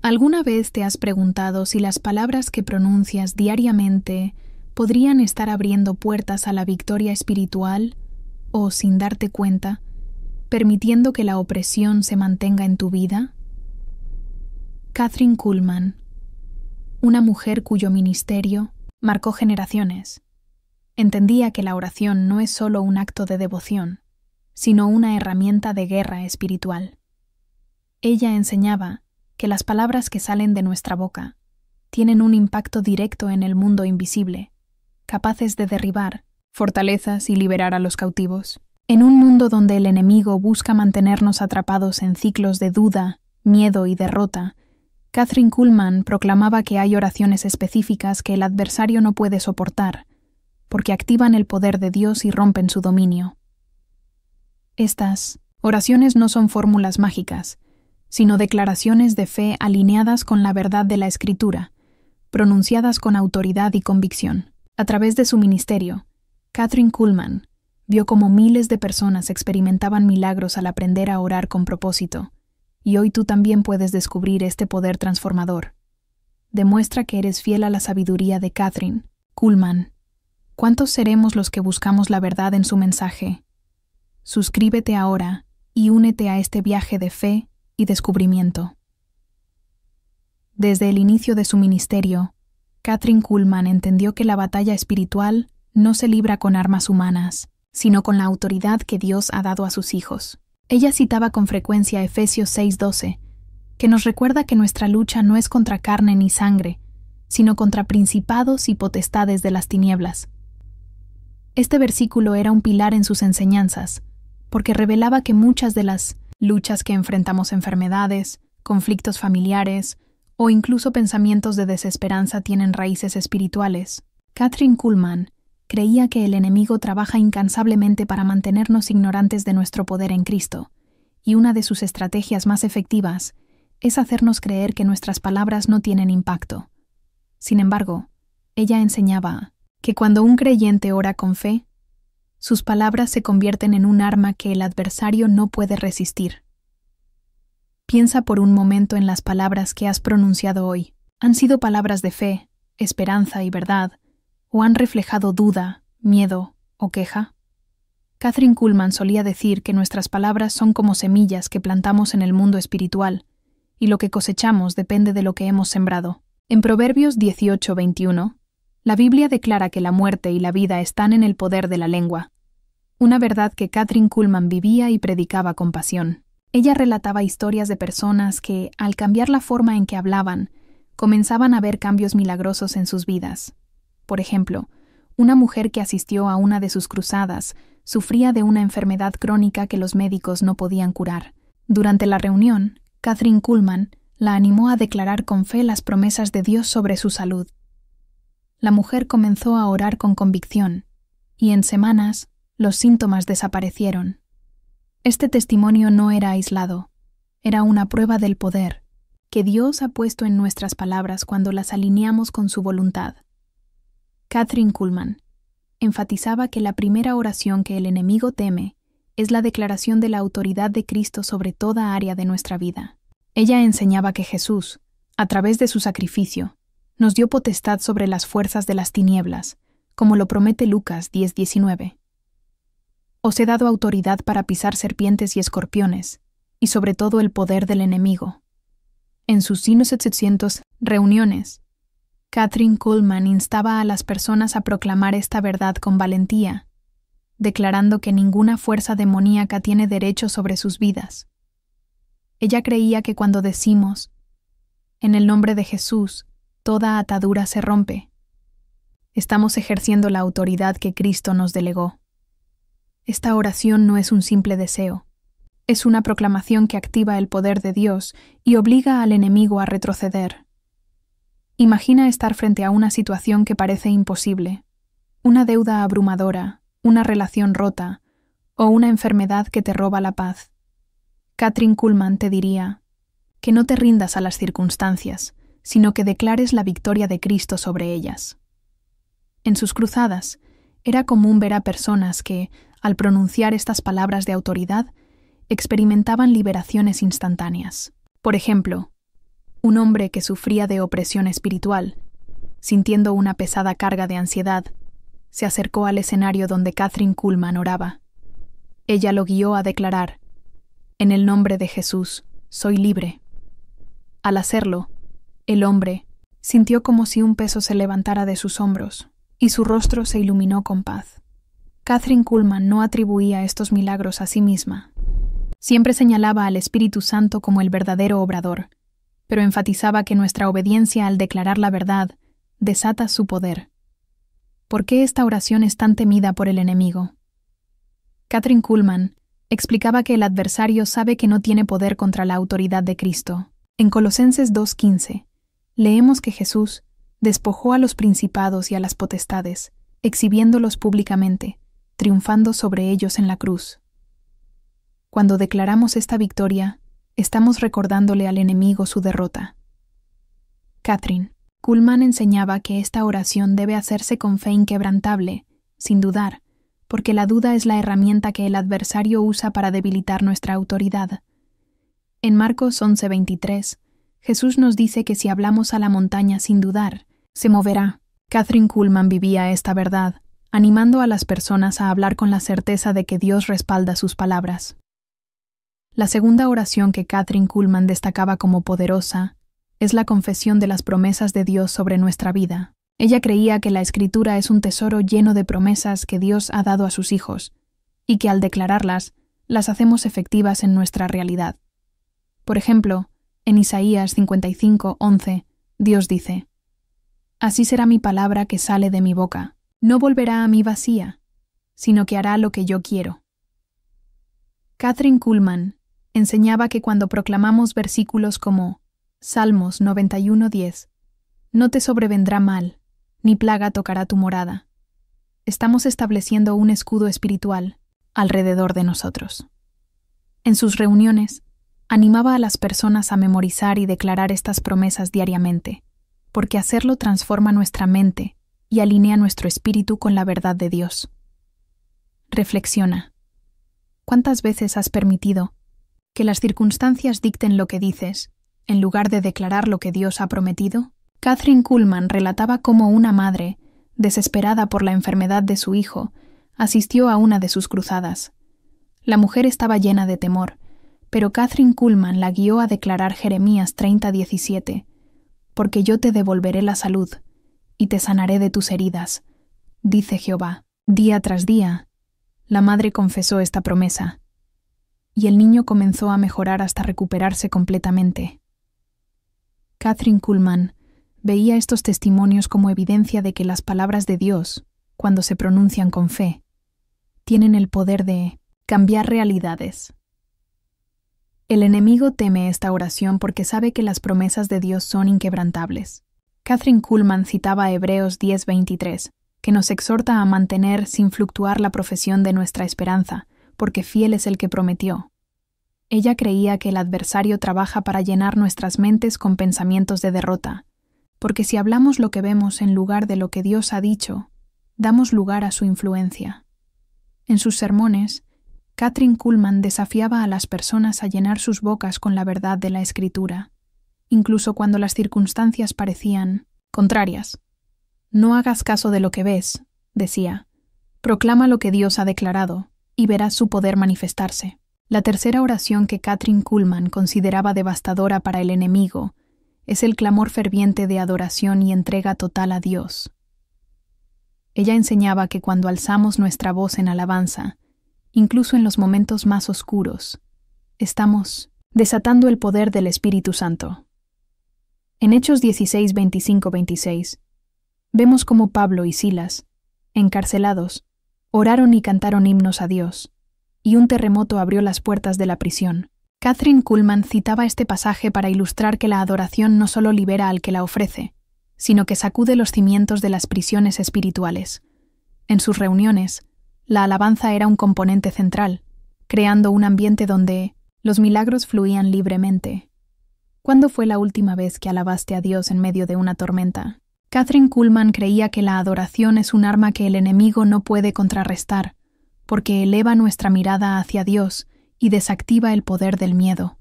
¿Alguna vez te has preguntado si las palabras que pronuncias diariamente podrían estar abriendo puertas a la victoria espiritual o, sin darte cuenta, permitiendo que la opresión se mantenga en tu vida? Kathryn Kuhlman, una mujer cuyo ministerio marcó generaciones, entendía que la oración no es solo un acto de devoción, sino una herramienta de guerra espiritual. Ella enseñaba que las palabras que salen de nuestra boca tienen un impacto directo en el mundo invisible, capaces de derribar fortalezas y liberar a los cautivos. En un mundo donde el enemigo busca mantenernos atrapados en ciclos de duda, miedo y derrota, Kathryn Kuhlman proclamaba que hay oraciones específicas que el adversario no puede soportar, porque activan el poder de Dios y rompen su dominio. Estas oraciones no son fórmulas mágicas, sino declaraciones de fe alineadas con la verdad de la Escritura, pronunciadas con autoridad y convicción. A través de su ministerio, Kathryn Kuhlman vio cómo miles de personas experimentaban milagros al aprender a orar con propósito, y hoy tú también puedes descubrir este poder transformador. Demuestra que eres fiel a la sabiduría de Kathryn Kuhlman. ¿Cuántos seremos los que buscamos la verdad en su mensaje? Suscríbete ahora y únete a este viaje de fe y descubrimiento. Desde el inicio de su ministerio, Kathryn Kuhlman entendió que la batalla espiritual no se libra con armas humanas, sino con la autoridad que Dios ha dado a sus hijos. Ella citaba con frecuencia Efesios 6:12, que nos recuerda que nuestra lucha no es contra carne ni sangre, sino contra principados y potestades de las tinieblas. Este versículo era un pilar en sus enseñanzas, porque revelaba que muchas de las luchas que enfrentamos, enfermedades, conflictos familiares o incluso pensamientos de desesperanza, tienen raíces espirituales. Kathryn Kuhlman creía que el enemigo trabaja incansablemente para mantenernos ignorantes de nuestro poder en Cristo, y una de sus estrategias más efectivas es hacernos creer que nuestras palabras no tienen impacto. Sin embargo, ella enseñaba que cuando un creyente ora con fe, sus palabras se convierten en un arma que el adversario no puede resistir. Piensa por un momento en las palabras que has pronunciado hoy. ¿Han sido palabras de fe, esperanza y verdad, o han reflejado duda, miedo o queja? Kathryn Kuhlman solía decir que nuestras palabras son como semillas que plantamos en el mundo espiritual, y lo que cosechamos depende de lo que hemos sembrado. En Proverbios 18:21, la Biblia declara que la muerte y la vida están en el poder de la lengua, una verdad que Kathryn Kuhlman vivía y predicaba con pasión. Ella relataba historias de personas que, al cambiar la forma en que hablaban, comenzaban a ver cambios milagrosos en sus vidas. Por ejemplo, una mujer que asistió a una de sus cruzadas sufría de una enfermedad crónica que los médicos no podían curar. Durante la reunión, Kathryn Kuhlman la animó a declarar con fe las promesas de Dios sobre su salud. La mujer comenzó a orar con convicción, y en semanas los síntomas desaparecieron. Este testimonio no era aislado, era una prueba del poder que Dios ha puesto en nuestras palabras cuando las alineamos con su voluntad. Kathryn Kuhlman enfatizaba que la primera oración que el enemigo teme es la declaración de la autoridad de Cristo sobre toda área de nuestra vida. Ella enseñaba que Jesús, a través de su sacrificio, nos dio potestad sobre las fuerzas de las tinieblas, como lo promete Lucas 10:19. Os he dado autoridad para pisar serpientes y escorpiones, y sobre todo el poder del enemigo. En sus 700 reuniones, Kathryn Kuhlman instaba a las personas a proclamar esta verdad con valentía, declarando que ninguna fuerza demoníaca tiene derecho sobre sus vidas. Ella creía que cuando decimos, en el nombre de Jesús, toda atadura se rompe, estamos ejerciendo la autoridad que Cristo nos delegó. Esta oración no es un simple deseo, es una proclamación que activa el poder de Dios y obliga al enemigo a retroceder. Imagina estar frente a una situación que parece imposible, una deuda abrumadora, una relación rota o una enfermedad que te roba la paz. Kathryn Kuhlman te diría que no te rindas a las circunstancias, sino que declares la victoria de Cristo sobre ellas. En sus cruzadas, era común ver a personas que, al pronunciar estas palabras de autoridad, experimentaban liberaciones instantáneas. Por ejemplo, un hombre que sufría de opresión espiritual, sintiendo una pesada carga de ansiedad, se acercó al escenario donde Kathryn Kuhlman oraba. Ella lo guió a declarar: «En el nombre de Jesús, soy libre». Al hacerlo, el hombre sintió como si un peso se levantara de sus hombros y su rostro se iluminó con paz. Kathryn Kuhlman no atribuía estos milagros a sí misma. Siempre señalaba al Espíritu Santo como el verdadero obrador, pero enfatizaba que nuestra obediencia al declarar la verdad desata su poder. ¿Por qué esta oración es tan temida por el enemigo? Kathryn Kuhlman explicaba que el adversario sabe que no tiene poder contra la autoridad de Cristo. En Colosenses 2:15, leemos que Jesús despojó a los principados y a las potestades, exhibiéndolos públicamente, triunfando sobre ellos en la cruz. Cuando declaramos esta victoria, estamos recordándole al enemigo su derrota. Kathryn Kuhlman enseñaba que esta oración debe hacerse con fe inquebrantable, sin dudar, porque la duda es la herramienta que el adversario usa para debilitar nuestra autoridad. En Marcos 11:23, Jesús nos dice que si hablamos a la montaña sin dudar, se moverá. Kathryn Kuhlman vivía esta verdad, animando a las personas a hablar con la certeza de que Dios respalda sus palabras. La segunda oración que Kathryn Kuhlman destacaba como poderosa es la confesión de las promesas de Dios sobre nuestra vida. Ella creía que la Escritura es un tesoro lleno de promesas que Dios ha dado a sus hijos, y que al declararlas, las hacemos efectivas en nuestra realidad. Por ejemplo, en Isaías 55:11, Dios dice: «Así será mi palabra que sale de mi boca, no volverá a mí vacía, sino que hará lo que yo quiero». Kathryn Kuhlman enseñaba que cuando proclamamos versículos como Salmos 91:10, «No te sobrevendrá mal, ni plaga tocará tu morada», estamos estableciendo un escudo espiritual alrededor de nosotros. En sus reuniones, animaba a las personas a memorizar y declarar estas promesas diariamente, porque hacerlo transforma nuestra mente y alinea nuestro espíritu con la verdad de Dios. Reflexiona. ¿Cuántas veces has permitido que las circunstancias dicten lo que dices, en lugar de declarar lo que Dios ha prometido? Kathryn Kuhlman relataba cómo una madre, desesperada por la enfermedad de su hijo, asistió a una de sus cruzadas. La mujer estaba llena de temor, pero Kathryn Kuhlman la guió a declarar Jeremías 30:17, «Porque yo te devolveré la salud, y te sanaré de tus heridas, dice Jehová». Día tras día, la madre confesó esta promesa, y el niño comenzó a mejorar hasta recuperarse completamente. Kathryn Kuhlman veía estos testimonios como evidencia de que las palabras de Dios, cuando se pronuncian con fe, tienen el poder de cambiar realidades. El enemigo teme esta oración porque sabe que las promesas de Dios son inquebrantables. Kathryn Kuhlman citaba Hebreos 10:23, que nos exhorta a mantener sin fluctuar la profesión de nuestra esperanza, porque fiel es el que prometió. Ella creía que el adversario trabaja para llenar nuestras mentes con pensamientos de derrota, porque si hablamos lo que vemos en lugar de lo que Dios ha dicho, damos lugar a su influencia. En sus sermones, Kathryn Kuhlman desafiaba a las personas a llenar sus bocas con la verdad de la Escritura, incluso cuando las circunstancias parecían contrarias. «No hagas caso de lo que ves», decía. «Proclama lo que Dios ha declarado, y verás su poder manifestarse». La tercera oración que Kathryn Kuhlman consideraba devastadora para el enemigo es el clamor ferviente de adoración y entrega total a Dios. Ella enseñaba que cuando alzamos nuestra voz en alabanza, incluso en los momentos más oscuros, estamos desatando el poder del Espíritu Santo. En Hechos 16:25-26, vemos cómo Pablo y Silas, encarcelados, oraron y cantaron himnos a Dios, y un terremoto abrió las puertas de la prisión. Kathryn Kuhlman citaba este pasaje para ilustrar que la adoración no solo libera al que la ofrece, sino que sacude los cimientos de las prisiones espirituales. En sus reuniones, la alabanza era un componente central, creando un ambiente donde los milagros fluían libremente. ¿Cuándo fue la última vez que alabaste a Dios en medio de una tormenta? Kathryn Kuhlman creía que la adoración es un arma que el enemigo no puede contrarrestar, porque eleva nuestra mirada hacia Dios y desactiva el poder del miedo.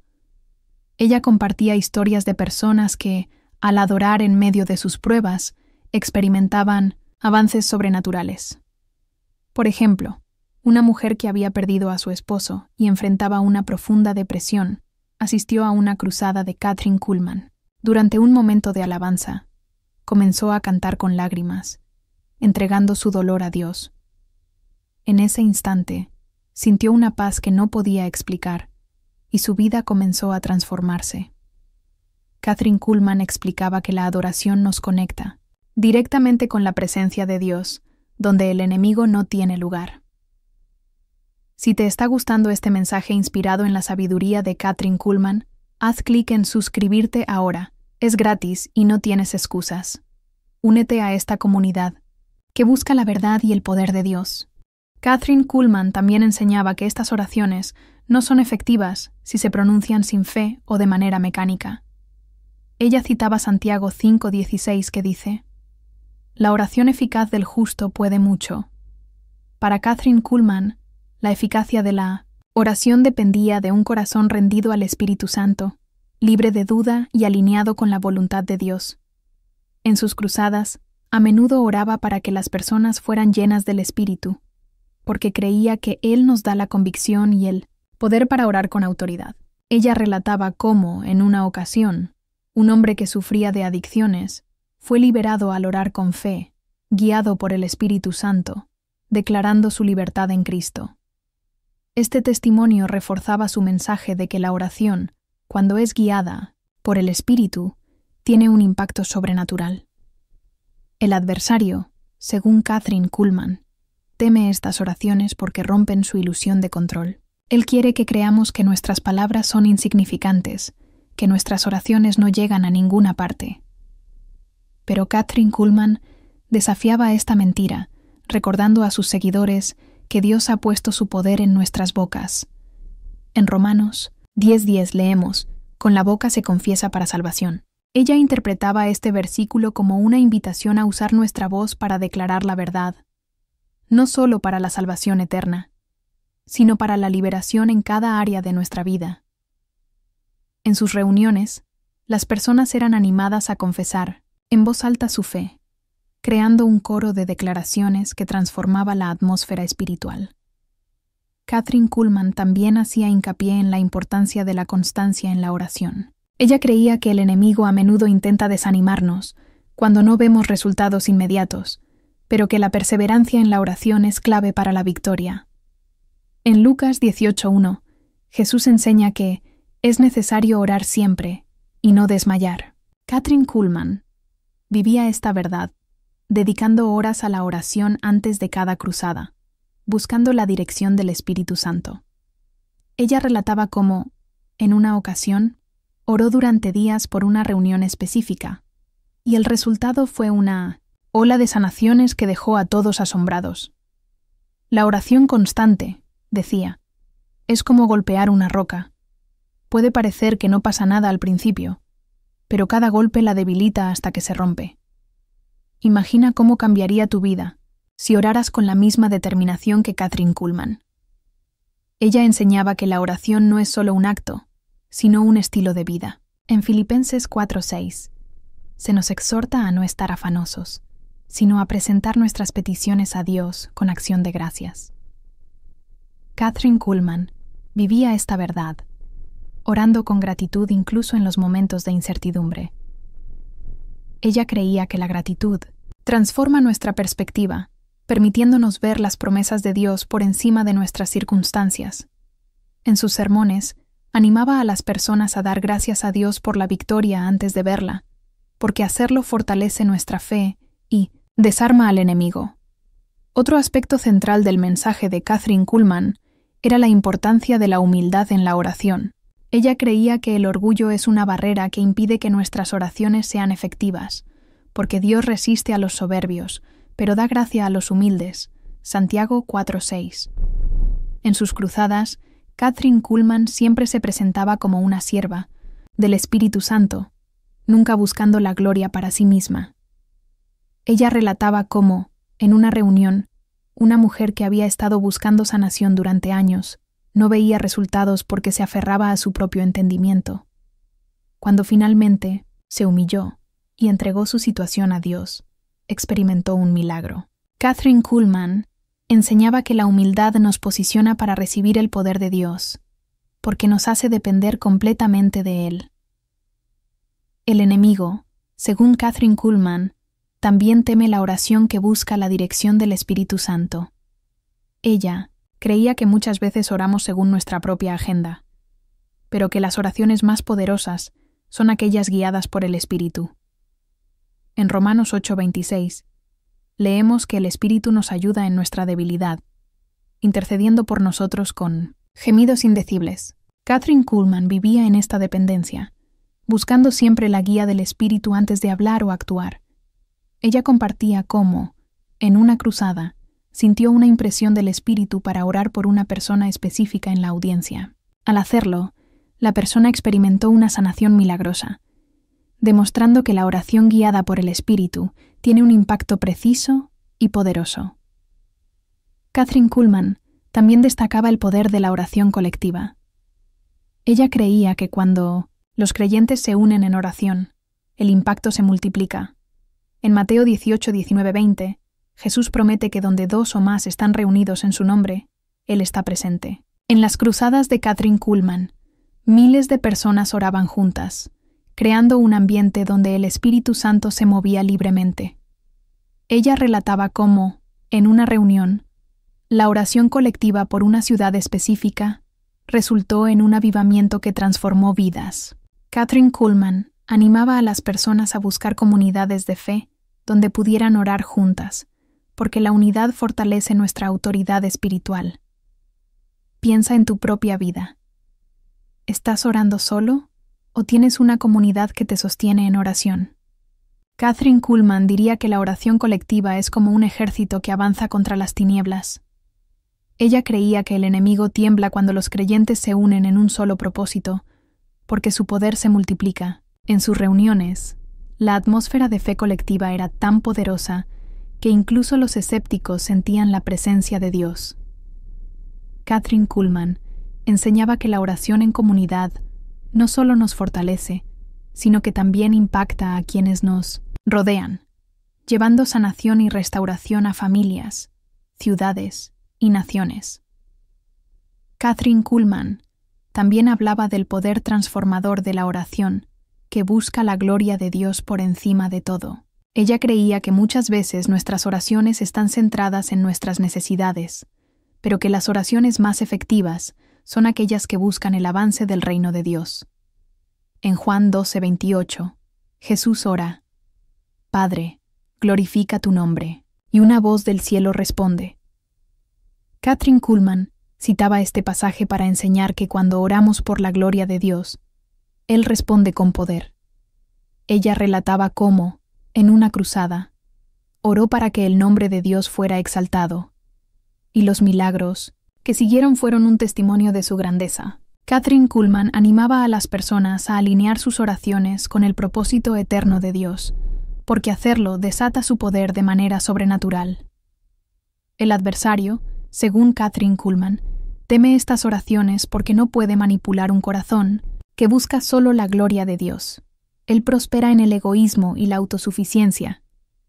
Ella compartía historias de personas que, al adorar en medio de sus pruebas, experimentaban avances sobrenaturales. Por ejemplo, una mujer que había perdido a su esposo y enfrentaba una profunda depresión asistió a una cruzada de Kathryn Kuhlman. Durante un momento de alabanza, comenzó a cantar con lágrimas, entregando su dolor a Dios. En ese instante, sintió una paz que no podía explicar, y su vida comenzó a transformarse. Kathryn Kuhlman explicaba que la adoración nos conecta directamente con la presencia de Dios, donde el enemigo no tiene lugar. Si te está gustando este mensaje inspirado en la sabiduría de Kathryn Kuhlman, haz clic en suscribirte ahora. Es gratis y no tienes excusas. Únete a esta comunidad, que busca la verdad y el poder de Dios. Kathryn Kuhlman también enseñaba que estas oraciones no son efectivas si se pronuncian sin fe o de manera mecánica. Ella citaba Santiago 5:16 que dice: «La oración eficaz del justo puede mucho». Para Kathryn Kuhlman, la eficacia de la oración dependía de un corazón rendido al Espíritu Santo, libre de duda y alineado con la voluntad de Dios. En sus cruzadas, a menudo oraba para que las personas fueran llenas del Espíritu, porque creía que Él nos da la convicción y el poder para orar con autoridad. Ella relataba cómo, en una ocasión, un hombre que sufría de adicciones fue liberado al orar con fe, guiado por el Espíritu Santo, declarando su libertad en Cristo. Este testimonio reforzaba su mensaje de que la oración, cuando es guiada por el Espíritu, tiene un impacto sobrenatural. El adversario, según Kathryn Kuhlman, teme estas oraciones porque rompen su ilusión de control. Él quiere que creamos que nuestras palabras son insignificantes, que nuestras oraciones no llegan a ninguna parte. Pero Kathryn Kuhlman desafiaba esta mentira, recordando a sus seguidores que Dios ha puesto su poder en nuestras bocas. En Romanos 10:10 leemos: «Con la boca se confiesa para salvación». Ella interpretaba este versículo como una invitación a usar nuestra voz para declarar la verdad, no solo para la salvación eterna, sino para la liberación en cada área de nuestra vida. En sus reuniones, las personas eran animadas a confesar en voz alta su fe, creando un coro de declaraciones que transformaba la atmósfera espiritual. Kathryn Kuhlman también hacía hincapié en la importancia de la constancia en la oración. Ella creía que el enemigo a menudo intenta desanimarnos cuando no vemos resultados inmediatos, pero que la perseverancia en la oración es clave para la victoria. En Lucas 18:1, Jesús enseña que es necesario orar siempre y no desmayar. Kathryn Kuhlman vivía esta verdad, dedicando horas a la oración antes de cada cruzada, buscando la dirección del Espíritu Santo. Ella relataba cómo, en una ocasión, oró durante días por una reunión específica, y el resultado fue una ola de sanaciones que dejó a todos asombrados. La oración constante, decía, es como golpear una roca. Puede parecer que no pasa nada al principio, pero cada golpe la debilita hasta que se rompe. Imagina cómo cambiaría tu vida si oraras con la misma determinación que Kathryn Kuhlman. Ella enseñaba que la oración no es solo un acto, sino un estilo de vida. En Filipenses 4:6, se nos exhorta a no estar afanosos, sino a presentar nuestras peticiones a Dios con acción de gracias. Kathryn Kuhlman vivía esta verdad, orando con gratitud incluso en los momentos de incertidumbre. Ella creía que la gratitud transforma nuestra perspectiva, permitiéndonos ver las promesas de Dios por encima de nuestras circunstancias. En sus sermones, animaba a las personas a dar gracias a Dios por la victoria antes de verla, porque hacerlo fortalece nuestra fe y desarma al enemigo. Otro aspecto central del mensaje de Kathryn Kuhlman era la importancia de la humildad en la oración. Ella creía que el orgullo es una barrera que impide que nuestras oraciones sean efectivas, porque Dios resiste a los soberbios, pero da gracia a los humildes. Santiago 4:6. En sus cruzadas, Kathryn Kuhlman siempre se presentaba como una sierva del Espíritu Santo, nunca buscando la gloria para sí misma. Ella relataba cómo, en una reunión, una mujer que había estado buscando sanación durante años no veía resultados porque se aferraba a su propio entendimiento. Cuando finalmente se humilló y entregó su situación a Dios, experimentó un milagro. Kathryn Kuhlman enseñaba que la humildad nos posiciona para recibir el poder de Dios, porque nos hace depender completamente de Él. El enemigo, según Kathryn Kuhlman, también teme la oración que busca la dirección del Espíritu Santo. Ella creía que muchas veces oramos según nuestra propia agenda, pero que las oraciones más poderosas son aquellas guiadas por el Espíritu. En Romanos 8:26, leemos que el Espíritu nos ayuda en nuestra debilidad, intercediendo por nosotros con gemidos indecibles. Kathryn Kuhlman vivía en esta dependencia, buscando siempre la guía del Espíritu antes de hablar o actuar. Ella compartía cómo, en una cruzada, sintió una impresión del Espíritu para orar por una persona específica en la audiencia. Al hacerlo, la persona experimentó una sanación milagrosa, demostrando que la oración guiada por el Espíritu tiene un impacto preciso y poderoso. Kathryn Kuhlman también destacaba el poder de la oración colectiva. Ella creía que cuando los creyentes se unen en oración, el impacto se multiplica. En Mateo 18, 19, 20, Jesús promete que donde 2 o más están reunidos en su nombre, Él está presente. En las cruzadas de Kathryn Kuhlman, miles de personas oraban juntas, creando un ambiente donde el Espíritu Santo se movía libremente. Ella relataba cómo, en una reunión, la oración colectiva por una ciudad específica resultó en un avivamiento que transformó vidas. Kathryn Kuhlman animaba a las personas a buscar comunidades de fe donde pudieran orar juntas, porque la unidad fortalece nuestra autoridad espiritual. Piensa en tu propia vida. ¿Estás orando solo o tienes una comunidad que te sostiene en oración? Kathryn Kuhlman diría que la oración colectiva es como un ejército que avanza contra las tinieblas. Ella creía que el enemigo tiembla cuando los creyentes se unen en un solo propósito, porque su poder se multiplica. En sus reuniones, la atmósfera de fe colectiva era tan poderosa que incluso los escépticos sentían la presencia de Dios. Kathryn Kuhlman enseñaba que la oración en comunidad no solo nos fortalece, sino que también impacta a quienes nos rodean, llevando sanación y restauración a familias, ciudades y naciones. Kathryn Kuhlman también hablaba del poder transformador de la oración, que busca la gloria de Dios por encima de todo. Ella creía que muchas veces nuestras oraciones están centradas en nuestras necesidades, pero que las oraciones más efectivas son aquellas que buscan el avance del reino de Dios. En Juan 12:28, Jesús ora: Padre, glorifica tu nombre. Y una voz del cielo responde. Kathryn Kuhlman citaba este pasaje para enseñar que cuando oramos por la gloria de Dios, Él responde con poder. Ella relataba cómo, en una cruzada, oró para que el nombre de Dios fuera exaltado, y los milagros que siguieron fueron un testimonio de su grandeza. Kathryn Kuhlman animaba a las personas a alinear sus oraciones con el propósito eterno de Dios, porque hacerlo desata su poder de manera sobrenatural. El adversario, según Kathryn Kuhlman, teme estas oraciones porque no puede manipular un corazón que busca solo la gloria de Dios. Él prospera en el egoísmo y la autosuficiencia,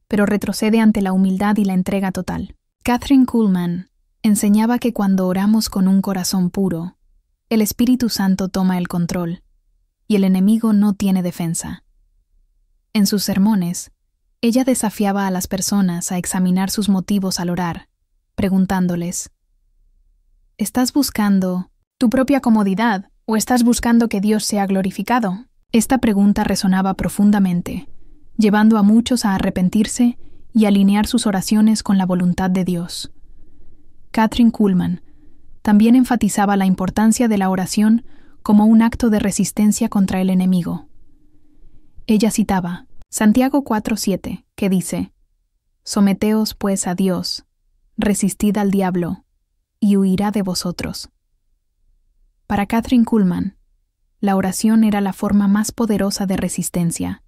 pero retrocede ante la humildad y la entrega total. Kathryn Kuhlman enseñaba que cuando oramos con un corazón puro, el Espíritu Santo toma el control, y el enemigo no tiene defensa. En sus sermones, ella desafiaba a las personas a examinar sus motivos al orar, preguntándoles: ¿estás buscando tu propia comodidad o estás buscando que Dios sea glorificado? Esta pregunta resonaba profundamente, llevando a muchos a arrepentirse y alinear sus oraciones con la voluntad de Dios. Kathryn Kuhlman también enfatizaba la importancia de la oración como un acto de resistencia contra el enemigo. Ella citaba Santiago 4:7, que dice: «Someteos pues a Dios, resistid al diablo, y huirá de vosotros». Para Kathryn Kuhlman, la oración era la forma más poderosa de resistencia,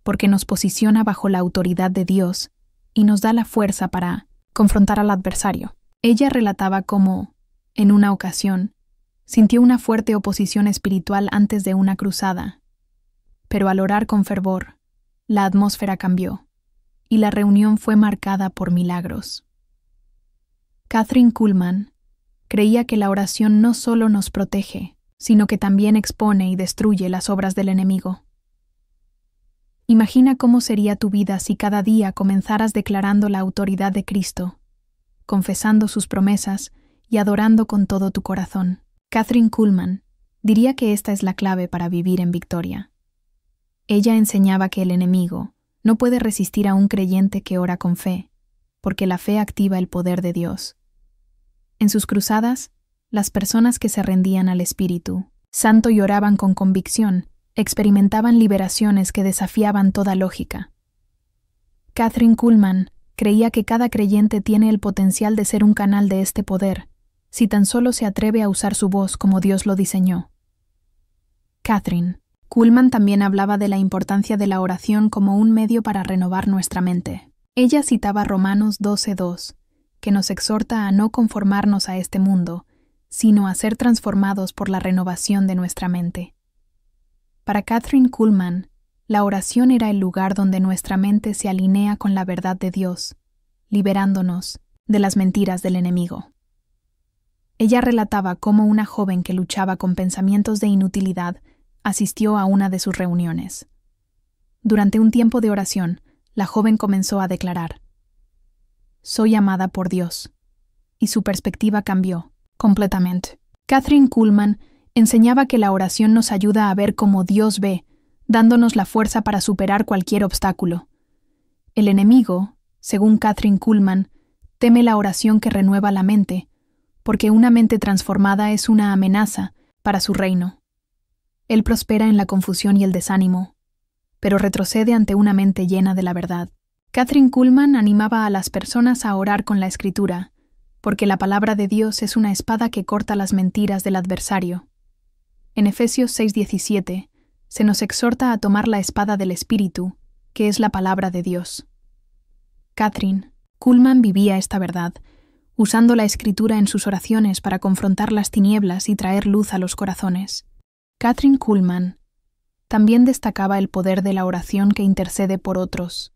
porque nos posiciona bajo la autoridad de Dios y nos da la fuerza para confrontar al adversario. Ella relataba cómo, en una ocasión, sintió una fuerte oposición espiritual antes de una cruzada, Pero al orar con fervor, la atmósfera cambió, y la reunión fue marcada por milagros. Kathryn Kuhlman creía que la oración no solo nos protege, sino que también expone y destruye las obras del enemigo. Imagina cómo sería tu vida si cada día comenzaras declarando la autoridad de Cristo, confesando sus promesas y adorando con todo tu corazón. Kathryn Kuhlman diría que esta es la clave para vivir en victoria. Ella enseñaba que el enemigo no puede resistir a un creyente que ora con fe, porque la fe activa el poder de Dios. En sus cruzadas, las personas que se rendían al Espíritu Santo y oraban con convicción experimentaban liberaciones que desafiaban toda lógica. Kathryn Kuhlman creía que cada creyente tiene el potencial de ser un canal de este poder, si tan solo se atreve a usar su voz como Dios lo diseñó. Kathryn Kuhlman también hablaba de la importancia de la oración como un medio para renovar nuestra mente. Ella citaba Romanos 12:2, que nos exhorta a no conformarnos a este mundo, sino a ser transformados por la renovación de nuestra mente. Para Kathryn Kuhlman, la oración era el lugar donde nuestra mente se alinea con la verdad de Dios, liberándonos de las mentiras del enemigo. Ella relataba cómo una joven que luchaba con pensamientos de inutilidad asistió a una de sus reuniones. Durante un tiempo de oración, la joven comenzó a declarar: «Soy amada por Dios», y su perspectiva cambió completamente. Kathryn Kuhlman enseñaba que la oración nos ayuda a ver como Dios ve, dándonos la fuerza para superar cualquier obstáculo. El enemigo, según Kathryn Kuhlman, teme la oración que renueva la mente, porque una mente transformada es una amenaza para su reino. Él prospera en la confusión y el desánimo, pero retrocede ante una mente llena de la verdad. Kathryn Kuhlman animaba a las personas a orar con la Escritura, porque la palabra de Dios es una espada que corta las mentiras del adversario. En Efesios 6:17 se nos exhorta a tomar la espada del Espíritu, que es la palabra de Dios. Kathryn Kuhlman vivía esta verdad, usando la Escritura en sus oraciones para confrontar las tinieblas y traer luz a los corazones. Kathryn Kuhlman también destacaba el poder de la oración que intercede por otros.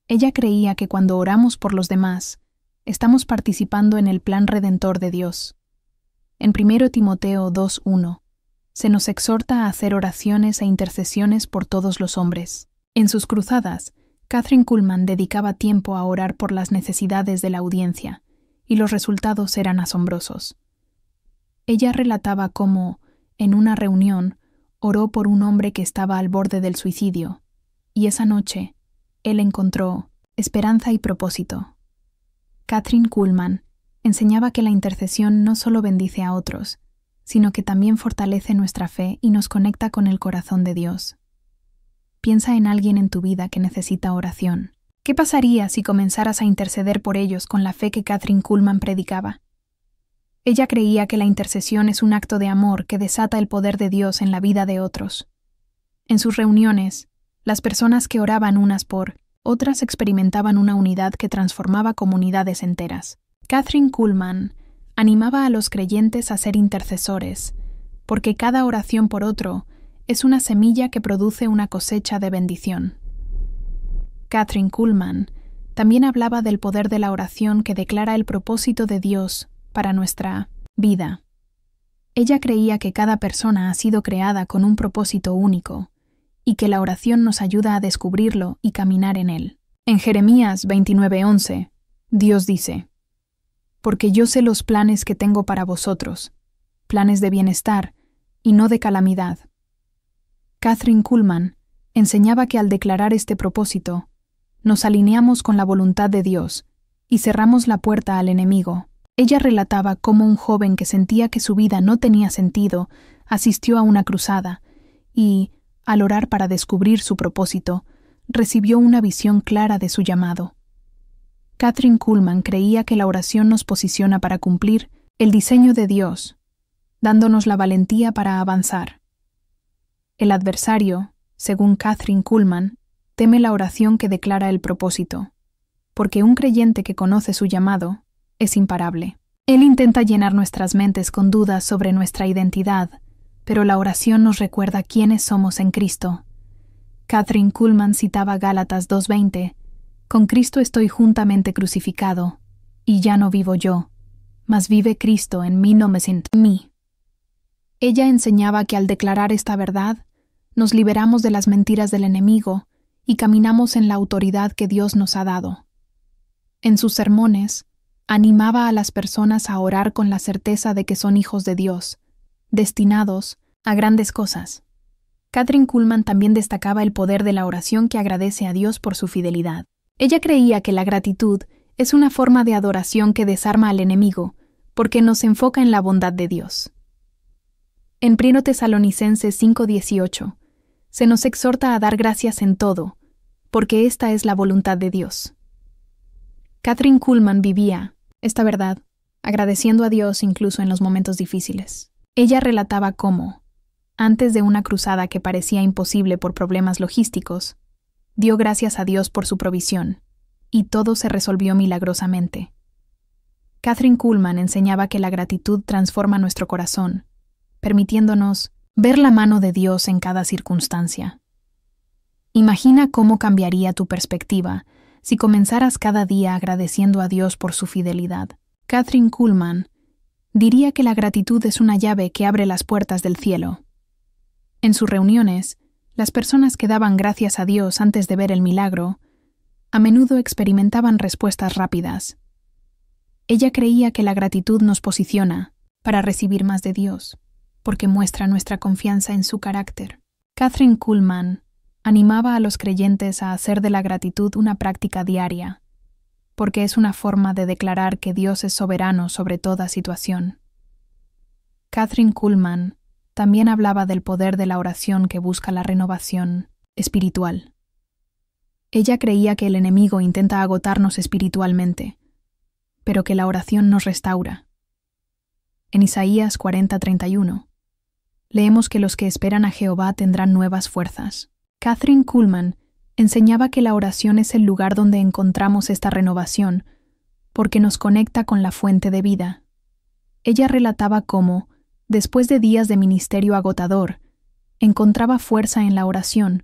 Ella creía que cuando oramos por los demás, estamos participando en el plan redentor de Dios. En 1 Timoteo 2:1 se nos exhorta a hacer oraciones e intercesiones por todos los hombres. En sus cruzadas, Kathryn Kuhlman dedicaba tiempo a orar por las necesidades de la audiencia, y los resultados eran asombrosos. Ella relataba cómo, en una reunión, oró por un hombre que estaba al borde del suicidio, y esa noche, él encontró esperanza y propósito. Kathryn Kuhlman enseñaba que la intercesión no solo bendice a otros, sino que también fortalece nuestra fe y nos conecta con el corazón de Dios. Piensa en alguien en tu vida que necesita oración. ¿Qué pasaría si comenzaras a interceder por ellos con la fe que Kathryn Kuhlman predicaba? Ella creía que la intercesión es un acto de amor que desata el poder de Dios en la vida de otros. En sus reuniones, las personas que oraban unas por otras experimentaban una unidad que transformaba comunidades enteras. Kathryn Kuhlman animaba a los creyentes a ser intercesores, porque cada oración por otro es una semilla que produce una cosecha de bendición. Kathryn Kuhlman también hablaba del poder de la oración que declara el propósito de Dios para nuestra vida. Ella creía que cada persona ha sido creada con un propósito único y que la oración nos ayuda a descubrirlo y caminar en él. En Jeremías 29:11, Dios dice: «Porque yo sé los planes que tengo para vosotros, planes de bienestar y no de calamidad». Kathryn Kuhlman enseñaba que al declarar este propósito, nos alineamos con la voluntad de Dios y cerramos la puerta al enemigo. Ella relataba cómo un joven que sentía que su vida no tenía sentido asistió a una cruzada y, al orar para descubrir su propósito, recibió una visión clara de su llamado. Kathryn Kuhlman creía que la oración nos posiciona para cumplir el diseño de Dios, dándonos la valentía para avanzar. El adversario, según Kathryn Kuhlman, teme la oración que declara el propósito, porque un creyente que conoce su llamado es imparable. Él intenta llenar nuestras mentes con dudas sobre nuestra identidad, pero la oración nos recuerda quiénes somos en Cristo, Kathryn Kuhlman citaba Gálatas 2:20, «Con Cristo estoy juntamente crucificado, y ya no vivo yo, mas vive Cristo en mí, no me siento en mí». Ella enseñaba que al declarar esta verdad, nos liberamos de las mentiras del enemigo y caminamos en la autoridad que Dios nos ha dado. En sus sermones, animaba a las personas a orar con la certeza de que son hijos de Dios, destinados a grandes cosas. Kathryn Kuhlman también destacaba el poder de la oración que agradece a Dios por su fidelidad. Ella creía que la gratitud es una forma de adoración que desarma al enemigo, porque nos enfoca en la bondad de Dios. En 1 Tesalonicenses 5:18, se nos exhorta a dar gracias en todo, porque esta es la voluntad de Dios. Kathryn Kuhlman vivía esta verdad, agradeciendo a Dios incluso en los momentos difíciles. Ella relataba cómo, antes de una cruzada que parecía imposible por problemas logísticos, dio gracias a Dios por su provisión, y todo se resolvió milagrosamente. Kathryn Kuhlman enseñaba que la gratitud transforma nuestro corazón, permitiéndonos ver la mano de Dios en cada circunstancia. Imagina cómo cambiaría tu perspectiva si comenzaras cada día agradeciendo a Dios por su fidelidad. Kathryn Kuhlman diría que la gratitud es una llave que abre las puertas del cielo. En sus reuniones, las personas que daban gracias a Dios antes de ver el milagro, a menudo experimentaban respuestas rápidas. Ella creía que la gratitud nos posiciona para recibir más de Dios, porque muestra nuestra confianza en su carácter. Kathryn Kuhlman animaba a los creyentes a hacer de la gratitud una práctica diaria, porque es una forma de declarar que Dios es soberano sobre toda situación. Kathryn Kuhlman también hablaba del poder de la oración que busca la renovación espiritual. Ella creía que el enemigo intenta agotarnos espiritualmente, pero que la oración nos restaura. En Isaías 40:31, leemos que los que esperan a Jehová tendrán nuevas fuerzas. Kathryn Kuhlman enseñaba que la oración es el lugar donde encontramos esta renovación, porque nos conecta con la fuente de vida. Ella relataba cómo, después de días de ministerio agotador, encontraba fuerza en la oración,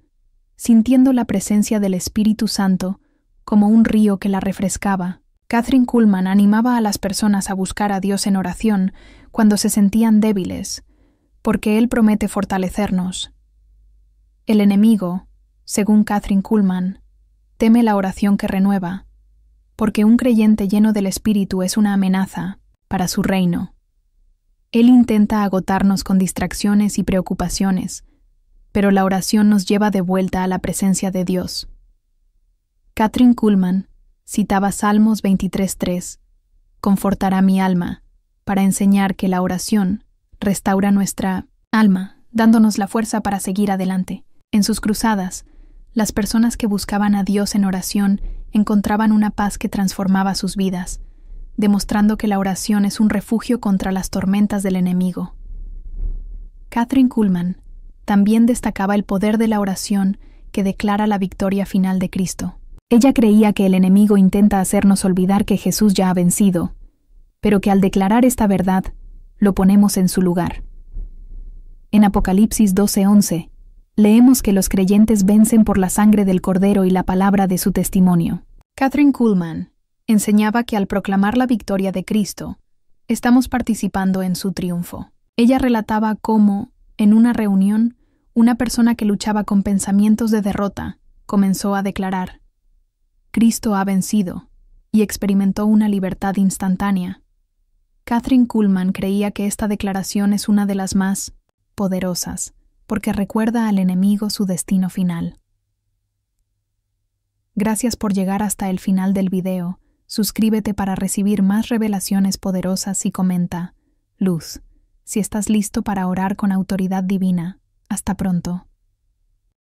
sintiendo la presencia del Espíritu Santo como un río que la refrescaba. Kathryn Kuhlman animaba a las personas a buscar a Dios en oración cuando se sentían débiles, porque Él promete fortalecernos. El enemigo, según Kathryn Kuhlman, teme la oración que renueva, porque un creyente lleno del Espíritu es una amenaza para su reino. Él intenta agotarnos con distracciones y preocupaciones, pero la oración nos lleva de vuelta a la presencia de Dios. Kathryn Kuhlman citaba Salmos 23:3, «Confortará mi alma», para enseñar que la oración restaura nuestra alma, dándonos la fuerza para seguir adelante. En sus cruzadas, las personas que buscaban a Dios en oración encontraban una paz que transformaba sus vidas, demostrando que la oración es un refugio contra las tormentas del enemigo. Kathryn Kuhlman también destacaba el poder de la oración que declara la victoria final de Cristo. Ella creía que el enemigo intenta hacernos olvidar que Jesús ya ha vencido, pero que al declarar esta verdad, lo ponemos en su lugar. En Apocalipsis 12:11, leemos que los creyentes vencen por la sangre del Cordero y la palabra de su testimonio. Kathryn Kuhlman enseñaba que al proclamar la victoria de Cristo, estamos participando en su triunfo. Ella relataba cómo, en una reunión, una persona que luchaba con pensamientos de derrota comenzó a declarar: «Cristo ha vencido», y experimentó una libertad instantánea. Kathryn Kuhlman creía que esta declaración es una de las más poderosas, porque recuerda al enemigo su destino final. Gracias por llegar hasta el final del video. Suscríbete para recibir más revelaciones poderosas y comenta: Luz, si estás listo para orar con autoridad divina. Hasta pronto.